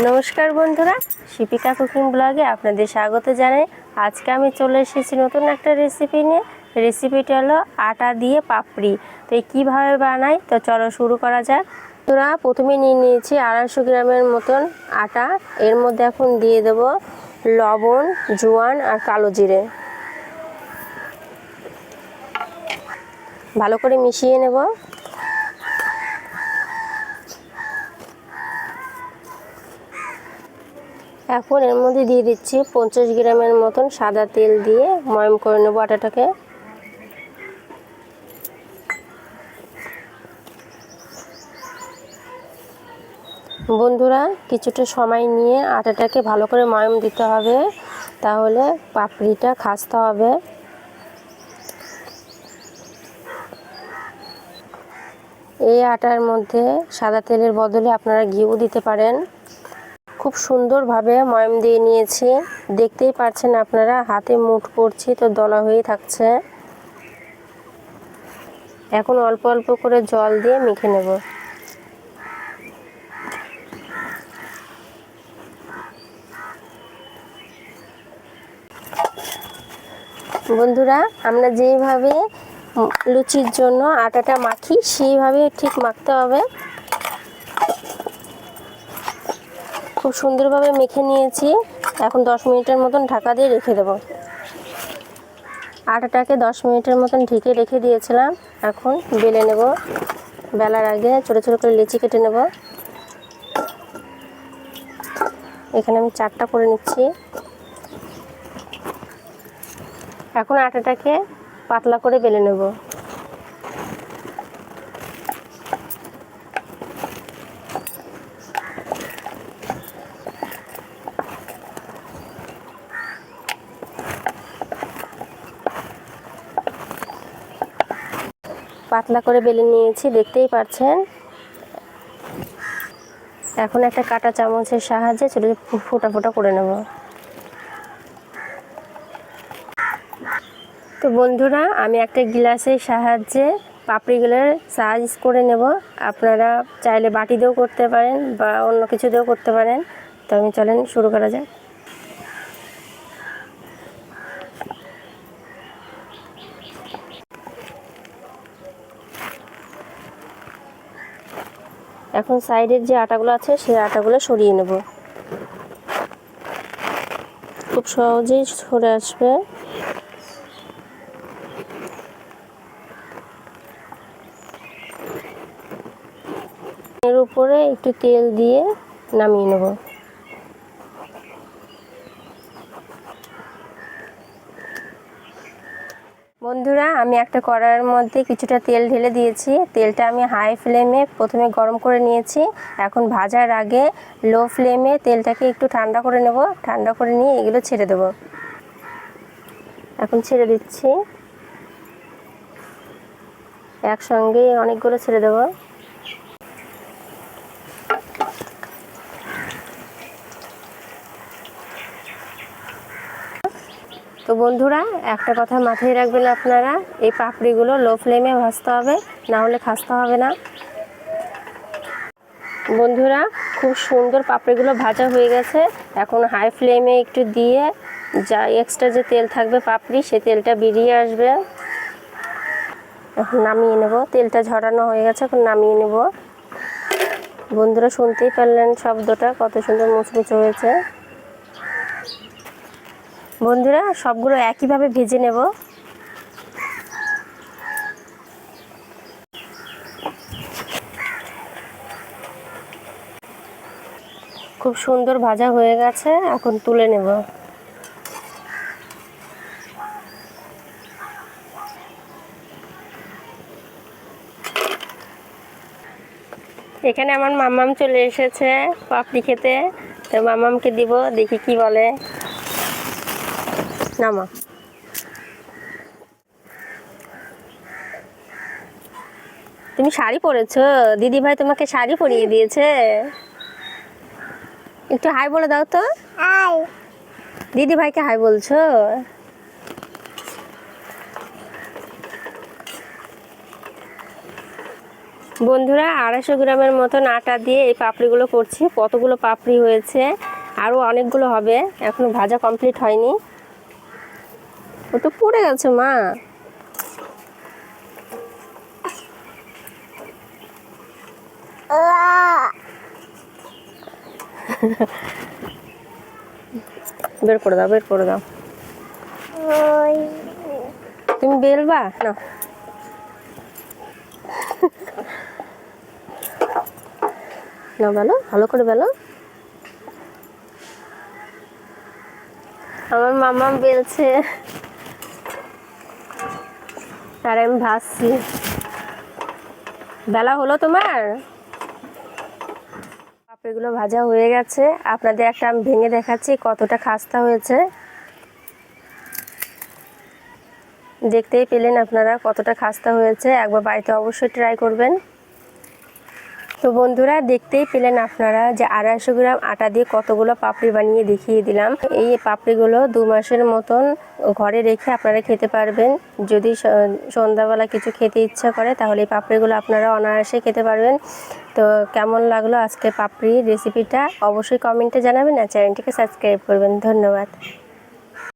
নমস্কার বন্ধুরা, শিপিকা কুকিং ব্লগে আপনাদের স্বাগত জানাই। আজকে আমি চলে এসেছি নতুন একটা রেসিপি নিয়ে। রেসিপিটা হলো আটা দিয়ে পাপড়ি। তো কীভাবে বানাই, তো চলো শুরু করা যাক। তোরা প্রথমে নিয়ে নিয়েছি 250 গ্রামের মতন আটা। এর মধ্যে এখন দিয়ে দেব লবণ, জোয়ান আর কালো জিরে। ভালো করে মিশিয়ে নেব। এখন এর মধ্যে দিয়ে দিচ্ছি 50 গ্রামের মতন সাদা তেল দিয়ে ময়ম করে নেব আটাটাকে। বন্ধুরা, কিছুটা সময় নিয়ে আটাটাকে ভালো করে ময়ম দিতে হবে, তাহলে পাপড়িটা খাস্তা হবে। এই আটার মধ্যে সাদা তেলের বদলে আপনারা ঘিও দিতে পারেন। খুব সুন্দরভাবে ময়ম দিয়ে নিয়েছি, দেখতেই পাচ্ছেন আপনারা, হাতে মুঠ করছি তো দলা হয়ে থাকছে। এখন অল্প অল্প করে জল দিয়ে মেখে নেব। বন্ধুরা, আমরা যেইভাবে লুচির জন্য আটাটা মাখি সেইভাবে ঠিক মাখতে হবে। খুব সুন্দরভাবে মেখে নিয়েছি। এখন 10 মিনিটের মতন ঢাকা দিয়ে রেখে দেব। আটাটাকে 10 মিনিটের মতন ঢেকে রেখে দিয়েছিলাম। এখন বেলে নেব। বেলার আগে ছোটো ছোটো করে লেচি কেটে নেব। এখানে আমি 4টা করে নিচ্ছি। এখন আটাটাকে পাতলা করে বেলে নেব। পাতলা করে বেলে নিয়েছি, দেখতেই পাচ্ছেন। এখন একটা কাঁটা চামচের সাহায্যে ছোটো ফোঁটা ফোঁটা করে নেব। তো বন্ধুরা, আমি একটা গ্লাসের সাহায্যে পাপড়িগুলোর সাইজ করে নেব। আপনারা চাইলে বাটি দিয়েও করতে পারেন বা অন্য কিছু দিয়েও করতে পারেন। তো আমি চলেন শুরু করা যাক। এখন সাইডের যে আটাগুলো আছে সেই আটাগুলো সরিয়ে নেব। খুব সহজেই সরে আসবে। এর উপরে একটু তেল দিয়ে নামিয়ে নেব। বন্ধুরা, আমি একটা কড়াইয়ের মধ্যে কিছুটা তেল ঢেলে দিয়েছি। তেলটা আমি হাই ফ্লেমে প্রথমে গরম করে নিয়েছি। এখন ভাজার আগে লো ফ্লেমে তেলটাকে একটু ঠান্ডা করে নেব। ঠান্ডা করে নিয়ে এগুলো ছেড়ে দেব। এখন ছেড়ে দিচ্ছি, একসঙ্গে অনেকগুলো ছেড়ে দেব। তো বন্ধুরা, একটা কথা মাথায় রাখবেন আপনারা, এই পাপড়িগুলো লো ফ্লেমে ভাজতে হবে, না হলে খাস্তা হবে না। বন্ধুরা, খুব সুন্দর পাপড়িগুলো ভাজা হয়ে গেছে। এখন হাই ফ্লেমে একটু দিয়ে যা এক্সট্রা যে তেল থাকবে পাপড়ি, সে তেলটা বেরিয়ে আসবে। এখন নামিয়ে নেব। তেলটা ঝরানো হয়ে গেছে, এখন নামিয়ে নেব। বন্ধুরা, শুনতেই পারলেন শব্দটা, কত সুন্দর মুচমুচে হয়েছে। বন্ধুরা, সবগুলো একইভাবে ভেজে নেব। খুব সুন্দর ভাজা হয়ে গেছে, এখন তুলে নেব। এখানে আমার মাম্মাম চলে এসেছে পাপড়ি খেতে। তো মাম্মামকে দিব, দেখি কি বলে। নামা। তুমি শাড়ি পরেছো? দিদি ভাই তোমাকে শাড়ি পরিয়ে দিয়েছে? একটু হাই বলে দাও তো। হাই। দিদি ভাইকে হাই বলছো? বন্ধুরা 250 গ্রামের মতন আটা দিয়ে এই পাপড়িগুলো করছি। কতগুলো পাপড়ি হয়েছে, আরও অনেকগুলো হবে, এখনো ভাজা কমপ্লিট হয়নি। ও তো পড়ে গেছে মা। বের করে দাও, বের করে দাও। তুমি বেলবা না? না, বেলো, ভালো করে বেলো। আমার মামা বেলছে আর আমি ভাজছি। বেলা হলো তোমার? পাপড়িগুলো ভাজা হয়ে গেছে। আপনাদের একটা আমি ভেঙে দেখাচ্ছি কতটা খাস্তা হয়েছে। দেখতেই পেলেন আপনারা কতটা খাস্তা হয়েছে। একবার বাড়িতে অবশ্যই ট্রাই করবেন। তো বন্ধুরা, দেখতেই পেলেন আপনারা যে 250 গ্রাম আটা দিয়ে কতগুলো পাপড়ি বানিয়ে দেখিয়ে দিলাম। এই পাপড়িগুলো 2 মাসের মতন ঘরে রেখে আপনারা খেতে পারবেন। যদি সন্ধ্যাবেলা কিছু খেতে ইচ্ছা করে তাহলে এই পাপড়িগুলো আপনারা অনায়াসে খেতে পারবেন। তো কেমন লাগলো আজকে পাপড়ি রেসিপিটা অবশ্যই কমেন্টে জানাবেন আর চ্যানেলটিকে সাবস্ক্রাইব করবেন। ধন্যবাদ।